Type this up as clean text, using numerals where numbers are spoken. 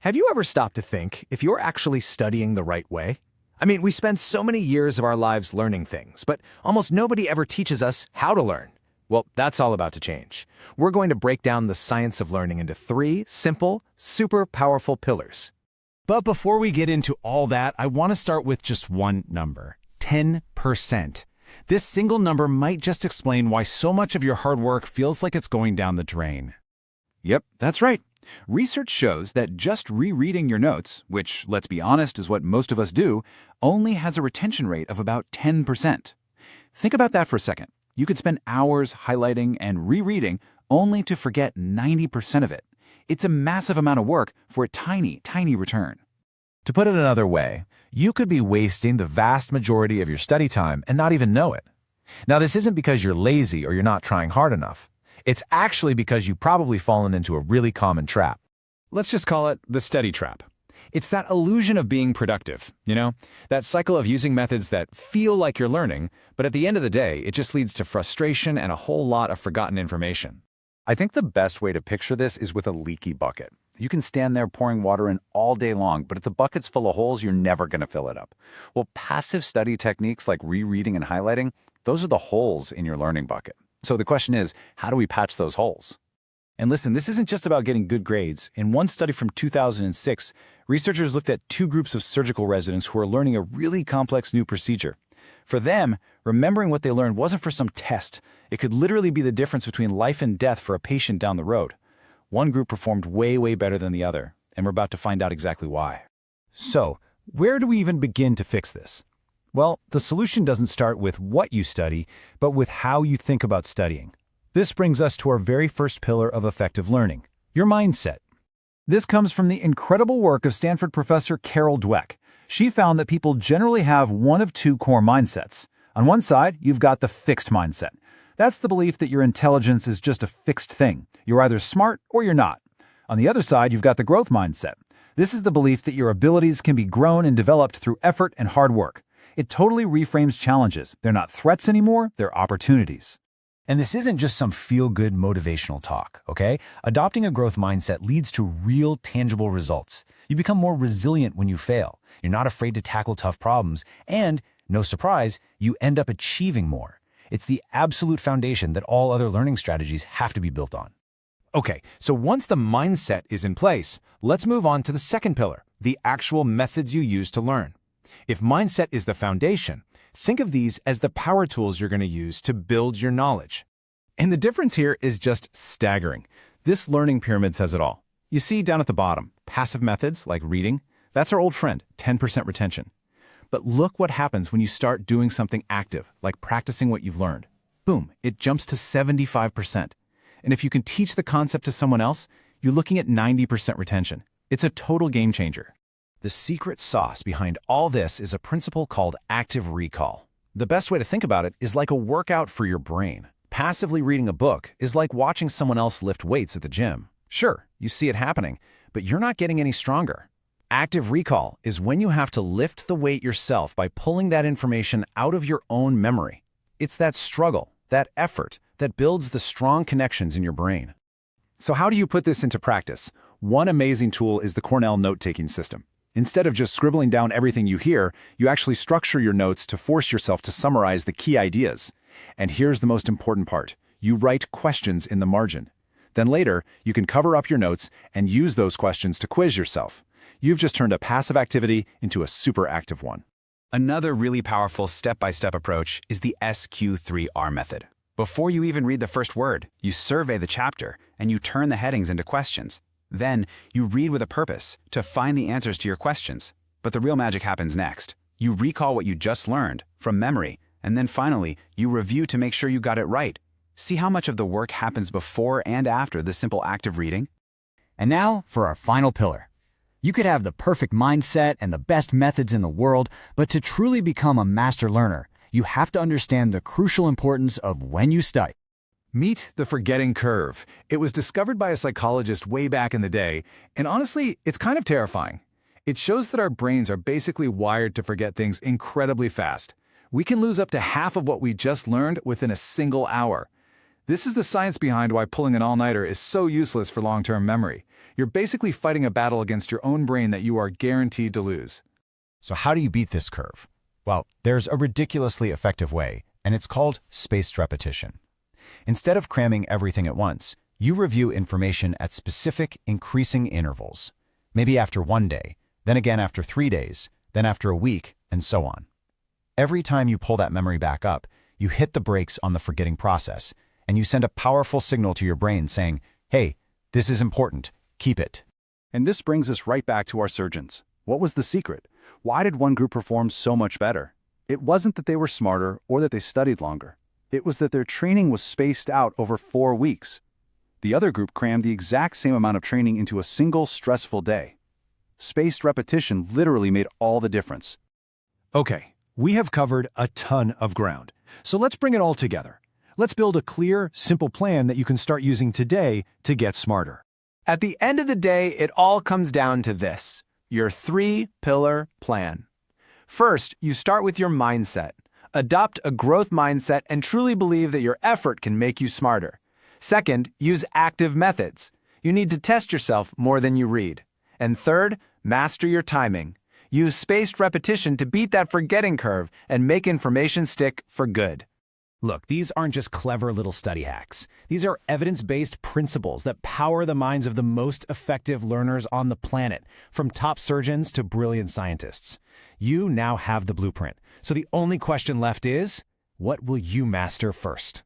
Have you ever stopped to think if you're actually studying the right way? I mean, we spend so many years of our lives learning things, but almost nobody ever teaches us how to learn. Well, that's all about to change. We're going to break down the science of learning into 3 simple, super powerful pillars. But before we get into all that, I want to start with just one number, 10%. This single number might just explain why so much of your hard work feels like it's going down the drain. Yep, that's right. Research shows that just rereading your notes, which, let's be honest, is what most of us do, only has a retention rate of about 10%. Think about that for a second. You could spend hours highlighting and rereading only to forget 90% of it. It's a massive amount of work for a tiny, tiny return. To put it another way, you could be wasting the vast majority of your study time and not even know it. Now, this isn't because you're lazy or you're not trying hard enough. It's actually because you've probably fallen into a really common trap. Let's just call it the study trap. It's that illusion of being productive, that cycle of using methods that feel like you're learning, but at the end of the day, it just leads to frustration and a whole lot of forgotten information. I think the best way to picture this is with a leaky bucket. You can stand there pouring water in all day long, but if the bucket's full of holes, you're never going to fill it up. Well, passive study techniques like rereading and highlighting, those are the holes in your learning bucket. So the question is, how do we patch those holes? And listen, this isn't just about getting good grades. In one study from 2006, researchers looked at 2 groups of surgical residents who were learning a really complex new procedure. For them, remembering what they learned wasn't for some test. It could literally be the difference between life and death for a patient down the road. One group performed way, way better than the other, and we're about to find out exactly why. So, where do we even begin to fix this? Well, the solution doesn't start with what you study, but with how you think about studying. This brings us to our very first pillar of effective learning, your mindset. This comes from the incredible work of Stanford professor Carol Dweck. She found that people generally have one of 2 core mindsets. On one side, you've got the fixed mindset. That's the belief that your intelligence is just a fixed thing. You're either smart or you're not. On the other side, you've got the growth mindset. This is the belief that your abilities can be grown and developed through effort and hard work. It totally reframes challenges. They're not threats anymore, they're opportunities. And this isn't just some feel-good motivational talk, okay? Adopting a growth mindset leads to real, tangible results. You become more resilient when you fail. You're not afraid to tackle tough problems. And, no surprise, you end up achieving more. It's the absolute foundation that all other learning strategies have to be built on. Okay, so once the mindset is in place, let's move on to the second pillar, the actual methods you use to learn. If mindset is the foundation, think of these as the power tools you're going to use to build your knowledge. And the difference here is just staggering. This learning pyramid says it all. You see down at the bottom, passive methods like reading, that's our old friend, 10% retention. But look what happens when you start doing something active, like practicing what you've learned. Boom, it jumps to 75%. And if you can teach the concept to someone else, you're looking at 90% retention. It's a total game changer. The secret sauce behind all this is a principle called active recall. The best way to think about it is like a workout for your brain. Passively reading a book is like watching someone else lift weights at the gym. Sure, you see it happening, but you're not getting any stronger. Active recall is when you have to lift the weight yourself by pulling that information out of your own memory. It's that struggle, that effort, that builds the strong connections in your brain. So how do you put this into practice? One amazing tool is the Cornell note-taking system. Instead of just scribbling down everything you hear, you actually structure your notes to force yourself to summarize the key ideas. And here's the most important part. You write questions in the margin. Then later, you can cover up your notes and use those questions to quiz yourself. You've just turned a passive activity into a super active one. Another really powerful step-by-step approach is the SQ3R method. Before you even read the first word, you survey the chapter and you turn the headings into questions. Then, you read with a purpose to find the answers to your questions. But the real magic happens next. You recall what you just learned from memory, and then finally, you review to make sure you got it right. See how much of the work happens before and after the simple act of reading? And now for our final pillar. You could have the perfect mindset and the best methods in the world, but to truly become a master learner, you have to understand the crucial importance of when you study. Meet the forgetting curve. It was discovered by a psychologist way back in the day, and honestly, it's kind of terrifying. It shows that our brains are basically wired to forget things incredibly fast. We can lose up to half of what we just learned within a single hour. This is the science behind why pulling an all-nighter is so useless for long-term memory. You're basically fighting a battle against your own brain that you are guaranteed to lose. So how do you beat this curve? Well, there's a ridiculously effective way, and it's called spaced repetition. Instead of cramming everything at once, you review information at specific, increasing intervals. Maybe after 1 day, then again after 3 days, then after a week, and so on. Every time you pull that memory back up, you hit the brakes on the forgetting process, and you send a powerful signal to your brain saying, hey, this is important, keep it. And this brings us right back to our surgeons. What was the secret? Why did one group perform so much better? It wasn't that they were smarter or that they studied longer. It was that their training was spaced out over 4 weeks. The other group crammed the exact same amount of training into a single stressful day. Spaced repetition literally made all the difference. Okay, we have covered a ton of ground. So let's bring it all together. Let's build a clear, simple plan that you can start using today to get smarter. At the end of the day, it all comes down to this: your 3-pillar plan. First, you start with your mindset. Adopt a growth mindset and truly believe that your effort can make you smarter. Second, use active methods. You need to test yourself more than you read. And third, master your timing. Use spaced repetition to beat that forgetting curve and make information stick for good. Look, these aren't just clever little study hacks. These are evidence-based principles that power the minds of the most effective learners on the planet, from top surgeons to brilliant scientists. You now have the blueprint. So the only question left is, what will you master first?